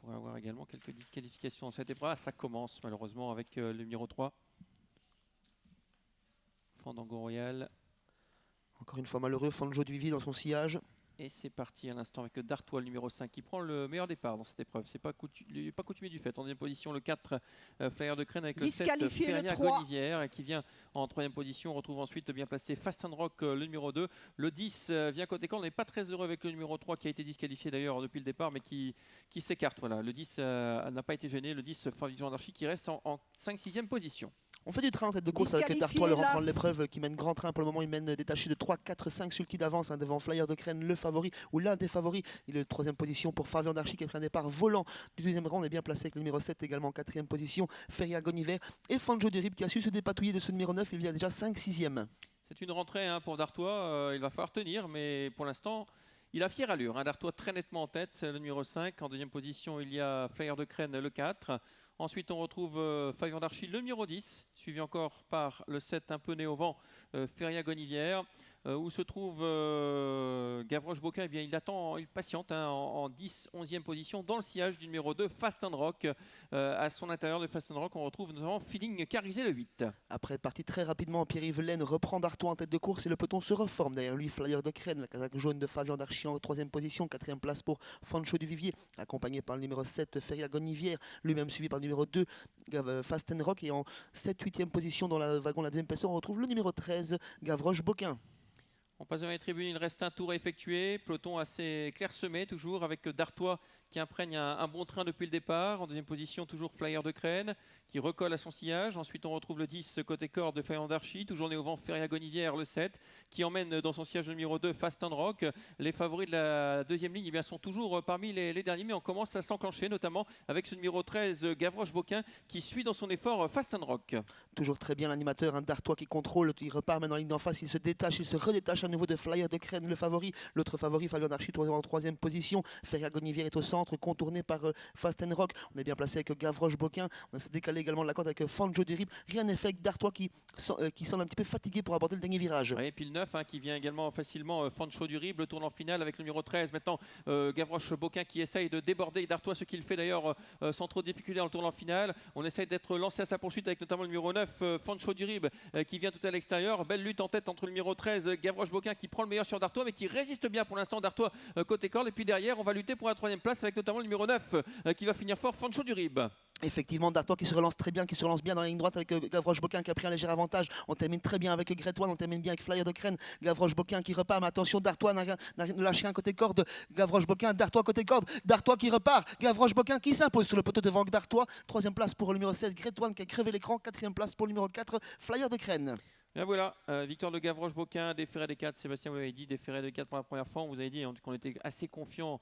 pourrait avoir également quelques disqualifications dans cette épreuve. Ça commence malheureusement avec le numéro 3. Fandango Royal. Encore une fois malheureux, Fanjo Duvivier dans son sillage. Et c'est parti à l'instant avec Dartois, le numéro 5, qui prend le meilleur départ dans cette épreuve. C'est pas coutumier du fait. En deuxième position, le 4, Flyer de Crène avec le 7, Feria Gonivière, qui vient en troisième position. On retrouve ensuite bien placé Fast and Rock, le numéro 2. Le 10 vient côté camp. On n'est pas très heureux avec le numéro 3, qui a été disqualifié d'ailleurs depuis le départ, mais qui s'écarte. Voilà. Le 10 n'a pas été gêné. Le 10, Fabien Anarchie, qui reste en 5-6e position. On fait du train en tête de course avec Dartois, le rentrant de l'épreuve, qui mène grand train pour le moment. Il mène détaché de 3, 4, 5 sulky d'avance devant Flyer de Crène, le favori ou l'un des favoris. Il est en troisième position pour Fabien Darchy qui a pris un départ volant du deuxième rang. On est bien placé avec le numéro 7 également en quatrième position. Feria Goniver et Fanjo Durib qui a su se dépatouiller de ce numéro 9. Il vient déjà 5-6e. C'est une rentrée pour Dartois. Il va falloir tenir, mais pour l'instant, il a fière allure. Dartois très nettement en tête, le numéro 5. En deuxième position, il y a Flyer de Crène, le 4. Ensuite, on retrouve Fabien Darchy, le numéro 10, suivi encore par le 7, un peu né au vent, Feria Gonivière. Où se trouve Gavroche Boquin? Eh bien, il attend, il patiente en 10, 11e position dans le sillage du numéro 2, Fast and Rock. À son intérieur de Fast and Rock, on retrouve notamment Feeling Carisé, le 8. Après, parti très rapidement, Pierre-Yves Laine reprend Dartois en tête de course et le peloton se reforme. Derrière lui, Flyer de Crène, la casaque jaune de Fabien Darchy en troisième position, quatrième place pour Fancho Duvivier, accompagné par le numéro 7, Feria Gonivière, lui-même suivi par le numéro 2, Fast and Rock. Et en 7, 8e position dans le wagon de la deuxième personne, on retrouve le numéro 13, Gavroche Boquin. On passe devant les tribunes, il reste un tour à effectuer. Peloton assez clairsemé, toujours avec Dartois qui imprègne un bon train depuis le départ. En deuxième position, toujours Flyer de Crène qui recolle à son sillage. Ensuite, on retrouve le 10 côté corde de Fabien Darchy, toujours né au vent, Feria Gonivière, le 7, qui emmène dans son sillage le numéro 2, Fast and Rock. Les favoris de la deuxième ligne sont toujours parmi les derniers, mais on commence à s'enclencher, notamment avec ce numéro 13, Gavroche Boquin, qui suit dans son effort Fast and Rock. Toujours très bien l'animateur, Dartois qui contrôle, il repart maintenant en ligne d'en face, il se détache, il se redétache à nouveau de Flyer de Crène, le favori. L'autre favori, Fabien Darchy, en troisième position. Feria Gonivière est au centre, contourné par Fast and Rock. On est bien placé avec Gavroche Boquin. On s'est décalé également de la corde avec Fanjo Durib. Rien n'est fait avec Dartois qui semble un petit peu fatigué pour aborder le dernier virage. Oui, et puis le 9 qui vient également facilement, Fancho Durib, le tournant final avec le numéro 13. Maintenant, Gavroche Boquin qui essaye de déborder Dartois, ce qu'il fait d'ailleurs sans trop de difficulté dans le tournant final. On essaye d'être lancé à sa poursuite avec notamment le numéro 9, Fancho Durib, qui vient tout à l'extérieur. Belle lutte en tête entre le numéro 13, Gavroche Boquin, qui prend le meilleur sur Dartois, mais qui résiste bien pour l'instant. Dartois côté corde. Et puis derrière, on va lutter pour la troisième place avec notamment le numéro 9 qui va finir fort, Fancho Durib. Effectivement, Dartois qui se relance très bien, qui se relance bien dans la ligne droite avec Gavroche Boquin qui a pris un léger avantage. On termine très bien avec Grétoine, on termine bien avec Flyer de Crène. Gavroche Boquin qui repart, mais attention, Dartois n'a lâché rien côté corde. Gavroche Boquin, Dartois côté corde. Dartois qui repart, Gavroche Boquin qui s'impose sur le poteau devant Dartois. Troisième place pour le numéro 16, Grétoine qui a crevé l'écran. Quatrième place pour le numéro 4, Flyer de Crène. Bien voilà, victoire de Gavroche Boquin, déféré des 4. Sébastien, vous avez dit déféré des 4 pour la première fois. On vous avait dit qu'on était assez confiant